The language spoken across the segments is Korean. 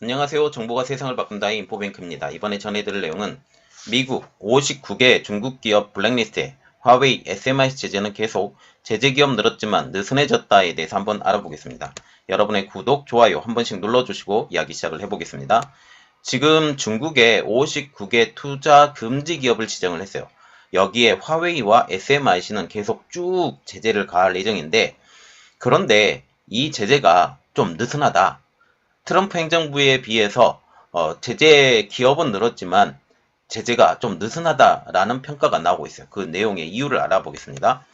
안녕하세요. 정보가 세상을 바꾼다의 인포뱅크입니다. 이번에 전해드릴 내용은 미국 59개 중국 기업 블랙리스트에 화웨이, SMIC 제재는 계속 제재 기업 늘었지만 느슨해졌다에 대해서 한번 알아보겠습니다. 여러분의 구독, 좋아요 한 번씩 눌러주시고 이야기 시작을 해보겠습니다. 지금 중국에 59개 투자 금지 기업을 지정을 했어요. 여기에 화웨이와 SMIC는 계속 쭉 제재를 가할 예정인데, 그런데 이 제재가 좀 느슨하다. 트럼프 행정부에 비해서 제재 기업은 늘었지만 제재가 좀 느슨하다라는 평가가 나오고 있어요. 그 내용의 이유를 알아보겠습니다.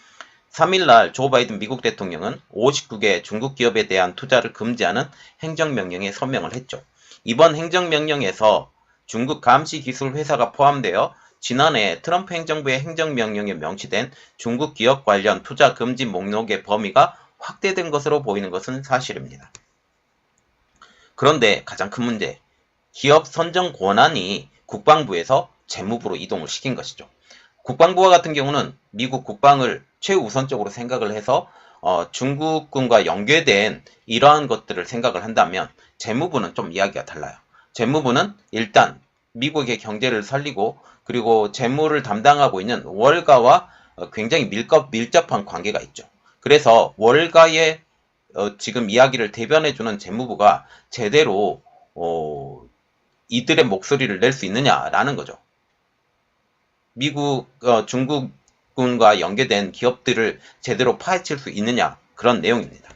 3일날 조 바이든 미국 대통령은 59개 중국 기업에 대한 투자를 금지하는 행정명령에 서명을 했죠. 이번 행정명령에서 중국 감시기술 회사가 포함되어 지난해 트럼프 행정부의 행정명령에 명시된 중국 기업 관련 투자 금지 목록의 범위가 확대된 것으로 보이는 것은 사실입니다. 그런데 가장 큰 문제, 기업 선정 권한이 국방부에서 재무부로 이동을 시킨 것이죠. 국방부와 같은 경우는 미국 국방을 최우선적으로 생각을 해서 중국군과 연계된 이러한 것들을 생각을 한다면 재무부는 좀 이야기가 달라요. 재무부는 일단 미국의 경제를 살리고 그리고 재무를 담당하고 있는 월가와 굉장히 밀접한 관계가 있죠. 그래서 월가의 지금 이야기를 대변해주는 재무부가 제대로 이들의 목소리를 낼 수 있느냐라는 거죠. 미국, 중국군과 연계된 기업들을 제대로 파헤칠 수 있느냐, 그런 내용입니다.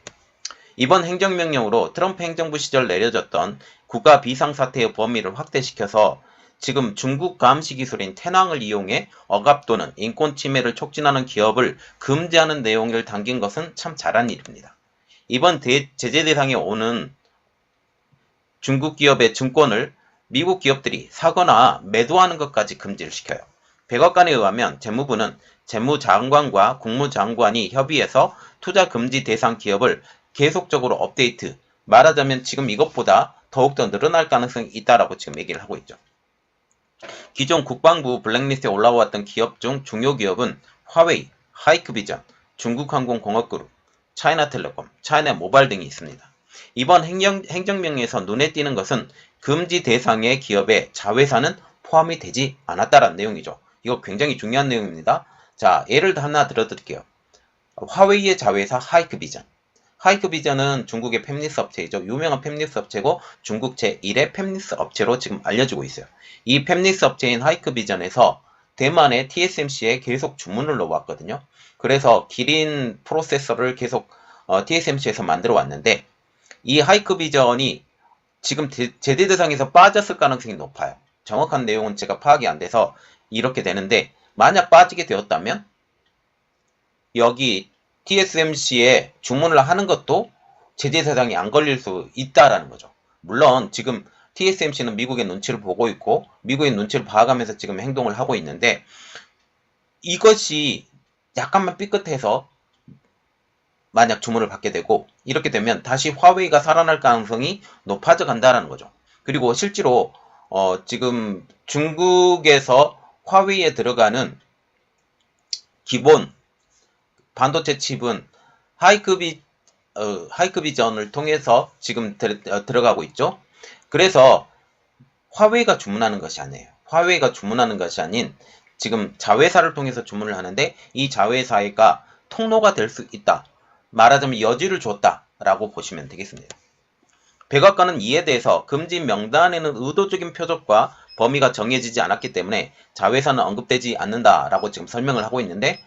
이번 행정명령으로 트럼프 행정부 시절 내려졌던 국가 비상사태의 범위를 확대시켜서 지금 중국 감시 기술인 태낭을 이용해 억압 또는 인권 침해를 촉진하는 기업을 금지하는 내용을 담긴 것은 참 잘한 일입니다. 이번 제재 대상에 오는 중국 기업의 증권을 미국 기업들이 사거나 매도하는 것까지 금지를 시켜요. 백악관에 의하면 재무부는 재무장관과 국무장관이 협의해서 투자 금지 대상 기업을 계속적으로 업데이트, 말하자면 지금 이것보다 더욱더 늘어날 가능성이 있다라고 지금 얘기를 하고 있죠. 기존 국방부 블랙리스트에 올라왔던 기업 중 중요 기업은 화웨이, 하이크비전, 중국항공공업그룹, 차이나텔레콤, 차이나모바일 등이 있습니다. 이번 행정명령에서 눈에 띄는 것은 금지 대상의 기업의 자회사는 포함이 되지 않았다는 내용이죠. 이거 굉장히 중요한 내용입니다. 자, 예를 하나 들어드릴게요. 화웨이의 자회사 하이크비전. 하이크비전은 중국의 팹리스 업체이죠. 유명한 팹리스 업체고 중국 제1의 팹리스 업체로 지금 알려지고 있어요. 이 팹리스 업체인 하이크비전에서 대만의 TSMC에 계속 주문을 넣어왔거든요. 그래서 기린 프로세서를 계속 TSMC에서 만들어 왔는데 이 하이크비전이 지금 제재 대상에서 빠졌을 가능성이 높아요. 정확한 내용은 제가 파악이 안 돼서 이렇게 되는데, 만약 빠지게 되었다면 여기 TSMC에 주문을 하는 것도 제재 대상이 안 걸릴 수 있다라는 거죠. 물론 지금 TSMC는 미국의 눈치를 보고 있고 미국의 눈치를 봐가면서 지금 행동을 하고 있는데, 이것이 약간만 삐끗해서 만약 주문을 받게 되고 이렇게 되면 다시 화웨이가 살아날 가능성이 높아져 간다는 거죠. 그리고 실제로 지금 중국에서 화웨이에 들어가는 기본 반도체 칩은 하이크비전을 통해서 지금 들어가고 있죠. 그래서 화웨이가 주문하는 것이 아니에요. 화웨이가 주문하는 것이 아닌 지금 자회사를 통해서 주문을 하는데, 이 자회사가 통로가 될 수 있다. 말하자면 여지를 줬다라고 보시면 되겠습니다. 백악관은 이에 대해서 금지 명단에는 의도적인 표적과 범위가 정해지지 않았기 때문에 자회사는 언급되지 않는다라고 지금 설명을 하고 있는데,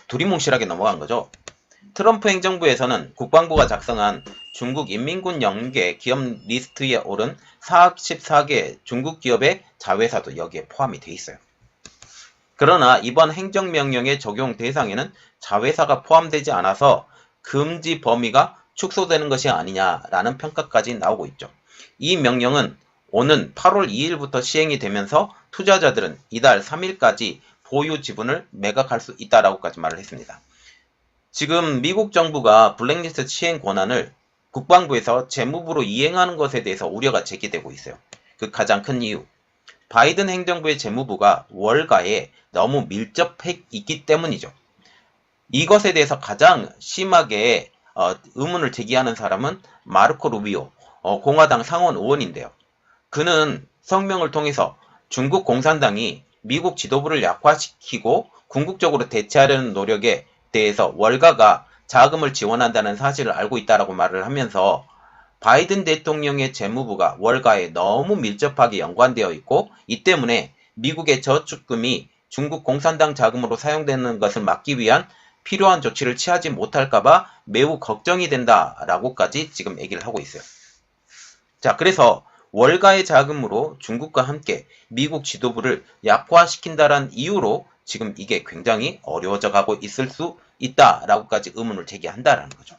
두리뭉실하게 넘어간 거죠. 트럼프 행정부에서는 국방부가 작성한 중국 인민군 연계 기업 리스트에 오른 44개 중국 기업의 자회사도 여기에 포함이 돼 있어요. 그러나 이번 행정명령의 적용 대상에는 자회사가 포함되지 않아서 금지 범위가 축소되는 것이 아니냐라는 평가까지 나오고 있죠. 이 명령은 오는 8월 2일부터 시행이 되면서 투자자들은 이달 3일까지 보유 지분을 매각할 수 있다라고까지 말을 했습니다. 지금 미국 정부가 블랙리스트 시행 권한을 국방부에서 재무부로 이행하는 것에 대해서 우려가 제기되고 있어요. 그 가장 큰 이유, 바이든 행정부의 재무부가 월가에 너무 밀접해 있기 때문이죠. 이것에 대해서 가장 심하게 의문을 제기하는 사람은 마르코 루비오 공화당 상원 의원인데요. 그는 성명을 통해서 중국 공산당이 미국 지도부를 약화시키고 궁극적으로 대체하려는 노력에 대해서 월가가 자금을 지원한다는 사실을 알고 있다라고 말을 하면서 바이든 대통령의 재무부가 월가에 너무 밀접하게 연관되어 있고 이 때문에 미국의 저축금이 중국 공산당 자금으로 사용되는 것을 막기 위한 필요한 조치를 취하지 못할까봐 매우 걱정이 된다라고까지 지금 얘기를 하고 있어요. 자, 그래서 월가의 자금으로 중국과 함께 미국 지도부를 약화시킨다는 이유로 지금 이게 굉장히 어려워져 가고 있을 수 있다라고까지 의문을 제기한다라는 거죠.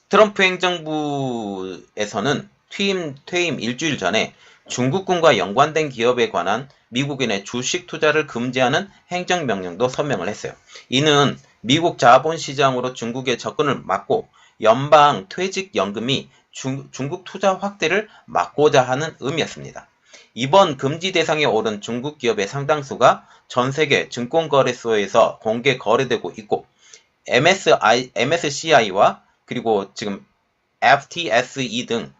트럼프 행정부에서는 퇴임 일주일 전에 중국군과 연관된 기업에 관한 미국인의 주식 투자를 금지하는 행정명령도 서명을 했어요. 이는 미국 자본시장으로 중국의 접근을 막고 연방 퇴직연금이 중국 투자 확대를 막고자 하는 의미였습니다. 이번 금지 대상에 오른 중국 기업의 상당수가 전 세계 증권거래소에서 공개 거래되고 있고 MSCI와 그리고 지금 FTSE 등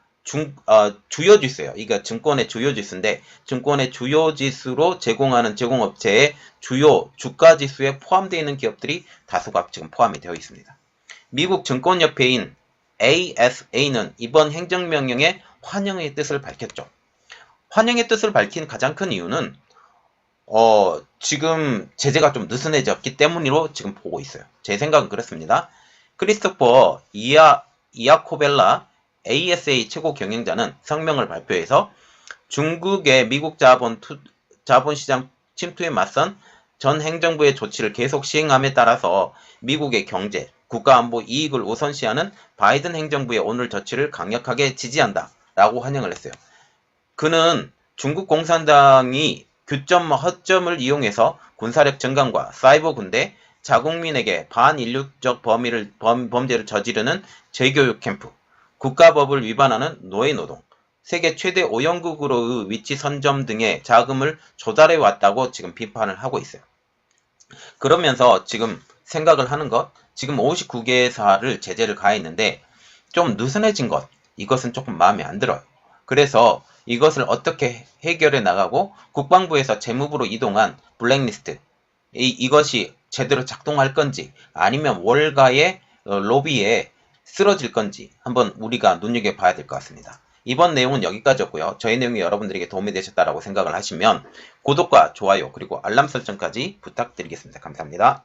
주요 지수예요. 이거 증권의 주요 지수인데 증권의 주요 지수로 제공하는 제공업체의 주요 주가 지수에 포함되어 있는 기업들이 다수가 지금 포함이 되어 있습니다. 미국 증권협회인 ASA는 이번 행정명령에 환영의 뜻을 밝혔죠. 환영의 뜻을 밝힌 가장 큰 이유는 지금 제재가 좀 느슨해졌기 때문으로 지금 보고 있어요. 제 생각은 그렇습니다. 크리스토퍼 이아코벨라 ASA 최고 경영자는 성명을 발표해서 중국의 미국 자본시장 침투에 맞선 전 행정부의 조치를 계속 시행함에 따라서 미국의 경제, 국가안보 이익을 우선시하는 바이든 행정부의 오늘 조치를 강력하게 지지한다 라고 환영을 했어요. 그는 중국 공산당이 규점 허점을 이용해서 군사력 증강과 사이버 군대, 자국민에게 반인류적 범죄를 저지르는 재교육 캠프, 국가법을 위반하는 노예노동, 세계 최대 오염국으로의 위치 선점 등의 자금을 조달해 왔다고 지금 비판을 하고 있어요. 그러면서 지금 생각을 하는 것, 지금 59개사를 제재를 가했는데 좀 느슨해진 것, 이것은 조금 마음에 안 들어요. 그래서 이것을 어떻게 해결해 나가고 국방부에서 재무부로 이동한 블랙리스트, 이것이 제대로 작동할 건지 아니면 월가의 로비에 쓰러질 건지 한번 우리가 눈여겨봐야 될 것 같습니다. 이번 내용은 여기까지였고요. 저희 내용이 여러분들에게 도움이 되셨다고 생각을 하시면 구독과 좋아요 그리고 알람 설정까지 부탁드리겠습니다. 감사합니다.